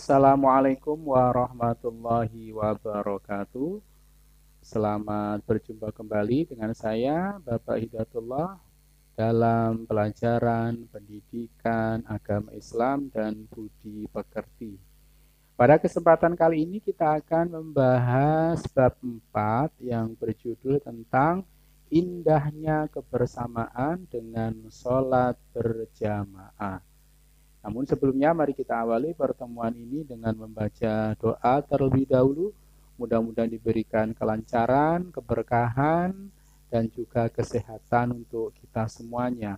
Assalamualaikum warahmatullahi wabarakatuh. Selamat berjumpa kembali dengan saya, Bapak Hidayatullah, dalam pelajaran pendidikan agama Islam dan budi pekerti. Pada kesempatan kali ini kita akan membahas bab 4 yang berjudul tentang indahnya kebersamaan dengan sholat berjamaah. Namun sebelumnya mari kita awali pertemuan ini dengan membaca doa terlebih dahulu. Mudah-mudahan diberikan kelancaran, keberkahan, dan juga kesehatan untuk kita semuanya.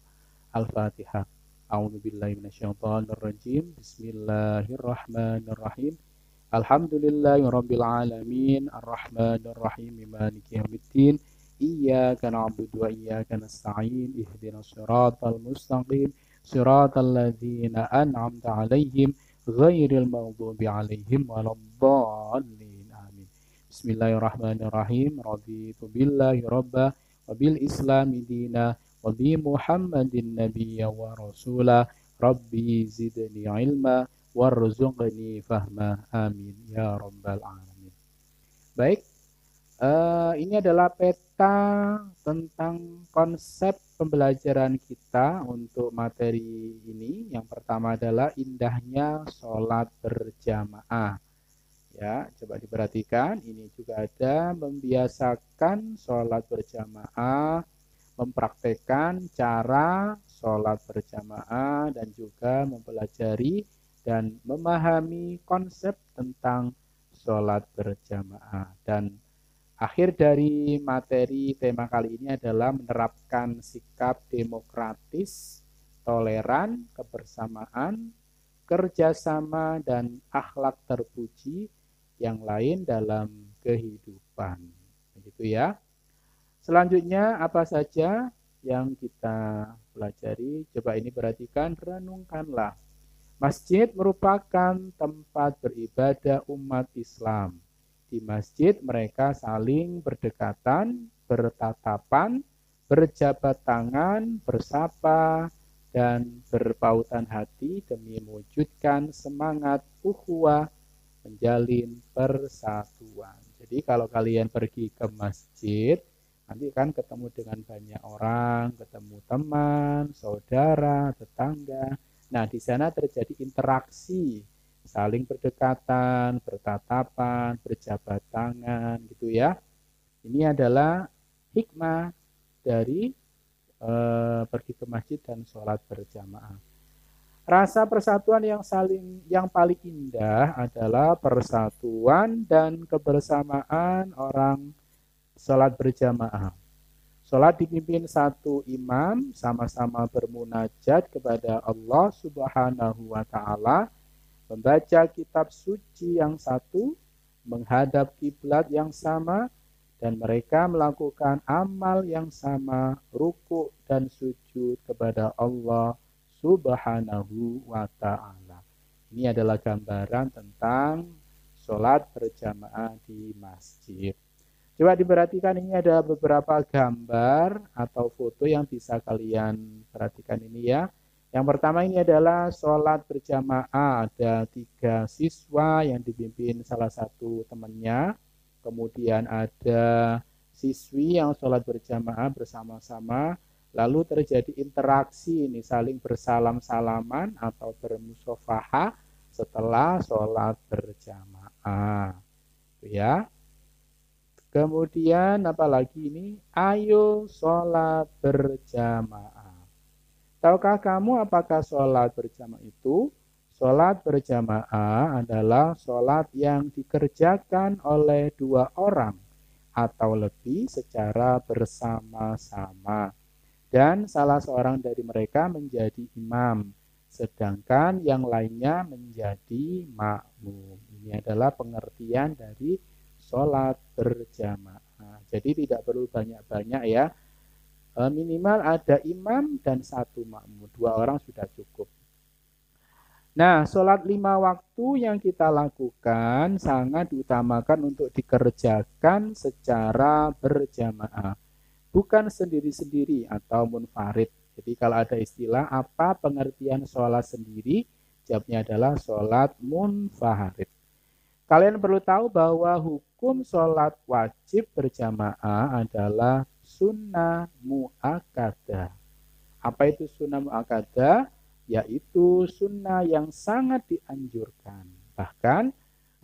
Al-Fatihah. A'udzubillahi minasyaitonirrajim. Bismillahirrahmanirrahim. Alhamdulillahirabbil alamin, arrahmanirrahim, maliki yaumiddin. Iyyaka na'budu wa iyyaka nasta'in. Ihdinas siratal mustaqim. Siratal ladzina an'amta 'alaihim ghairil maghdubi 'alaihim waladdallin. Amin. Bismillahirrahmanirrahim. Raditu billahi rabba wa bil islami dina wa bi Muhammadin nabiyya wa rasula. Rabbi zidni ilma warzuqni fahma. Amin ya rabbal alamin. Baik, ini adalah peta tentang konsep pembelajaran kita untuk materi ini. Yang pertama adalah indahnya sholat berjamaah. Ya, coba diperhatikan. Ini juga ada membiasakan sholat berjamaah, mempraktekkan cara sholat berjamaah, dan juga mempelajari dan memahami konsep tentang sholat berjamaah. Dan akhir dari materi tema kali ini adalah menerapkan sikap demokratis, toleran, kebersamaan, kerjasama, dan akhlak terpuji yang lain dalam kehidupan. Begitu ya. Selanjutnya apa saja yang kita pelajari? Coba ini perhatikan, renungkanlah. Masjid merupakan tempat beribadah umat Islam. Di masjid mereka saling berdekatan, bertatapan, berjabat tangan, bersapa, dan berpautan hati demi mewujudkan semangat ukhuwah, menjalin persatuan. Jadi kalau kalian pergi ke masjid, nanti kan ketemu dengan banyak orang, ketemu teman, saudara, tetangga. Nah, di sana terjadi interaksi, saling berdekatan, bertatapan, berjabat tangan gitu ya. Ini adalah hikmah dari pergi ke masjid dan sholat berjamaah. Rasa persatuan yang paling indah adalah persatuan dan kebersamaan orang sholat berjamaah. Sholat dipimpin satu imam, sama-sama bermunajat kepada Allah Subhanahu wa Ta'ala, membaca kitab suci yang satu, menghadap kiblat yang sama, dan mereka melakukan amal yang sama, ruku dan sujud kepada Allah Subhanahu wa Ta'ala. Ini adalah gambaran tentang sholat berjamaah di masjid. Coba diperhatikan, ini ada beberapa gambar atau foto yang bisa kalian perhatikan ini ya. Yang pertama ini adalah sholat berjamaah. Ada 3 siswa yang dipimpin salah satu temannya. Kemudian ada siswi yang sholat berjamaah bersama-sama. Lalu terjadi interaksi ini, saling bersalam-salaman atau bermusafahah setelah sholat berjamaah. Ya. Kemudian apalagi ini? Ayo sholat berjamaah. Tahukah kamu apakah sholat berjamaah itu? Sholat berjamaah adalah sholat yang dikerjakan oleh 2 orang atau lebih secara bersama-sama. Dan salah seorang dari mereka menjadi imam, sedangkan yang lainnya menjadi makmum. Ini adalah pengertian dari sholat berjamaah. Jadi tidak perlu banyak-banyak ya. Minimal ada imam dan 1 makmum. 2 orang sudah cukup. Nah, sholat 5 waktu yang kita lakukan sangat diutamakan untuk dikerjakan secara berjamaah. Bukan sendiri-sendiri atau munfarid. Jadi kalau ada istilah apa pengertian sholat sendiri, Jawabnya adalah sholat munfarid. Kalian perlu tahu bahwa hukum sholat wajib berjamaah adalah sunnah mu'akkadah. Apa itu sunnah mu'akkadah? Yaitu sunnah yang sangat dianjurkan. Bahkan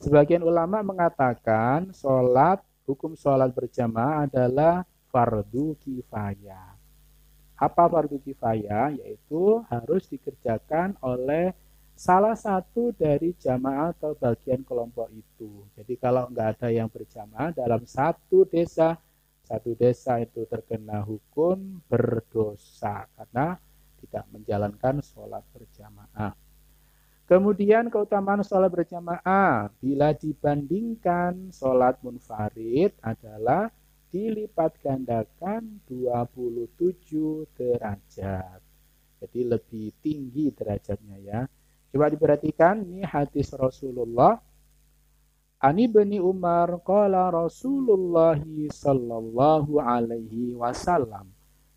sebagian ulama mengatakan hukum sholat berjamaah adalah fardu kifayah. Apa fardu kifayah? Yaitu harus dikerjakan oleh salah satu dari jamaah atau bagian kelompok itu. Jadi kalau nggak ada yang berjamaah dalam satu desa itu terkena hukum berdosa karena tidak menjalankan sholat berjamaah. Kemudian keutamaan sholat berjamaah bila dibandingkan sholat munfarid adalah dilipat gandakan 27 derajat. Jadi lebih tinggi derajatnya ya. Coba diperhatikan, ini hadis Rasulullah. Ani bani Umar qala Rasulullah sallallahu alaihi wasallam.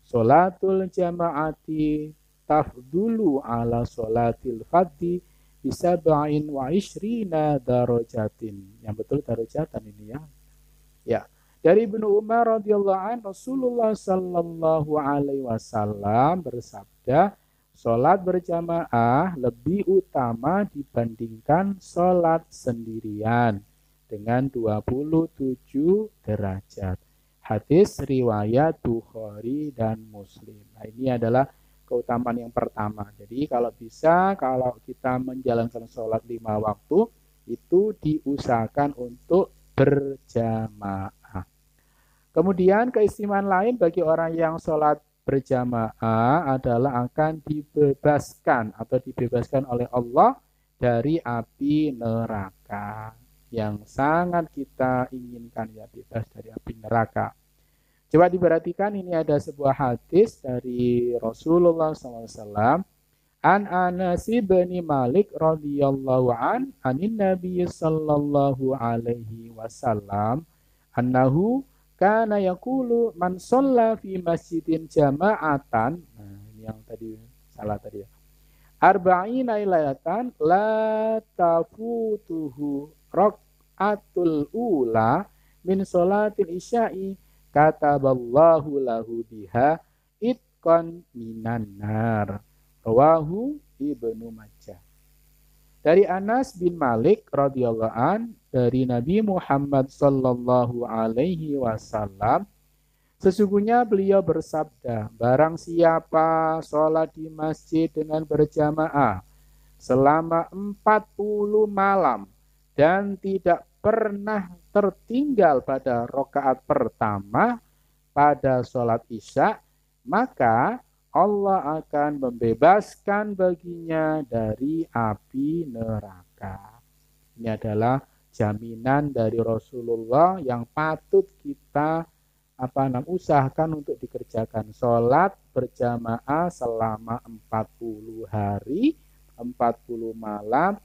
Salatul jama'ati tafdulu ala salatil fadhi bisab'in wa ishrina darajatin. Yang betul darajatan ini ya. Ya. Dari Ibnu Umar radhiyallahu anhu, Rasulullah sallallahu alaihi wasallam bersabda, sholat berjamaah lebih utama dibandingkan sholat sendirian dengan 27 derajat. Hadis riwayat Bukhari dan Muslim. Nah, ini adalah keutamaan yang pertama. Jadi kalau kita menjalankan sholat 5 waktu, itu diusahakan untuk berjamaah. Kemudian keistimewaan lain bagi orang yang sholat berjamaah adalah akan dibebaskan oleh Allah dari api neraka. Yang sangat kita inginkan ya, bebas dari api neraka. Coba diperhatikan, ini ada sebuah hadis dari Rasulullah SAW. An Anas bin Malik radhiyallahu anin Nabi sallallahu alaihi wasallam annahu kana yaqulu man shalla fi masjidin jama'atan. Nah, ini yang tadi salah tadi ya. Arba'ina lailatan la tafutuhu raqatul ula min sholatil isya'i kataballahu lahu biha itqan minan nar. Rawahu Ibnu Majah. Dari Anas bin Malik radhiyallahu an, dari Nabi Muhammad sallallahu alaihi wasallam, sesungguhnya beliau bersabda, barang siapa sholat di masjid dengan berjamaah selama 40 malam dan tidak pernah tertinggal pada rakaat pertama pada sholat isya, maka Allah akan membebaskan baginya dari api neraka. Ini adalah jaminan dari Rasulullah yang patut kita usahakan untuk dikerjakan. Sholat berjamaah selama 40 hari, 40 malam,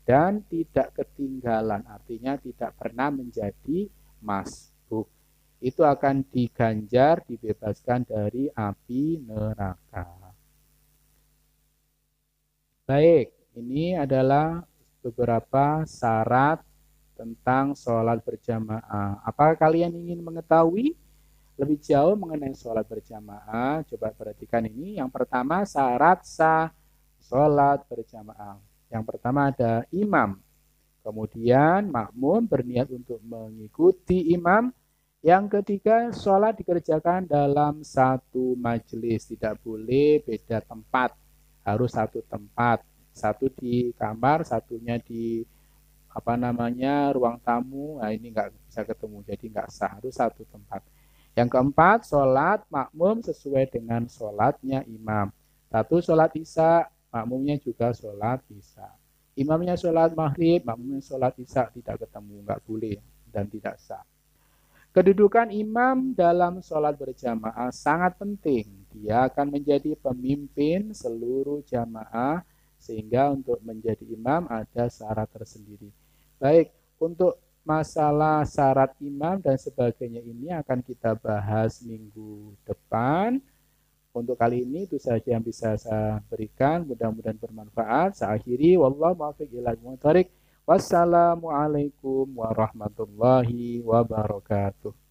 dan tidak ketinggalan. Artinya tidak pernah menjadi masbuk. Itu akan diganjar, dibebaskan dari api neraka. Baik, ini adalah beberapa syarat tentang sholat berjamaah. Apakah kalian ingin mengetahui lebih jauh mengenai sholat berjamaah? Coba perhatikan ini. Yang pertama, syarat sah sholat berjamaah. Yang pertama ada imam. Kemudian makmum berniat untuk mengikuti imam. Yang ketiga, sholat dikerjakan dalam satu majelis, tidak boleh beda tempat, harus satu tempat, satu di kamar, satunya di ruang tamu. Nah, ini nggak bisa ketemu, jadi nggak sah, harus satu tempat. Yang keempat, sholat makmum sesuai dengan sholatnya imam. Satu sholat isya, makmumnya juga sholat isya. Imamnya sholat maghrib, makmumnya sholat isya, tidak ketemu, nggak boleh dan tidak sah. Kedudukan imam dalam sholat berjamaah sangat penting. Dia akan menjadi pemimpin seluruh jamaah, sehingga untuk menjadi imam ada syarat tersendiri. Baik, untuk masalah syarat imam dan sebagainya ini akan kita bahas minggu depan. Untuk kali ini itu saja yang bisa saya berikan. Mudah-mudahan bermanfaat. Saya akhiri. Wallahu muwaffiq ila aqwamit thoriq. Wassalamualaikum warahmatullahi wabarakatuh.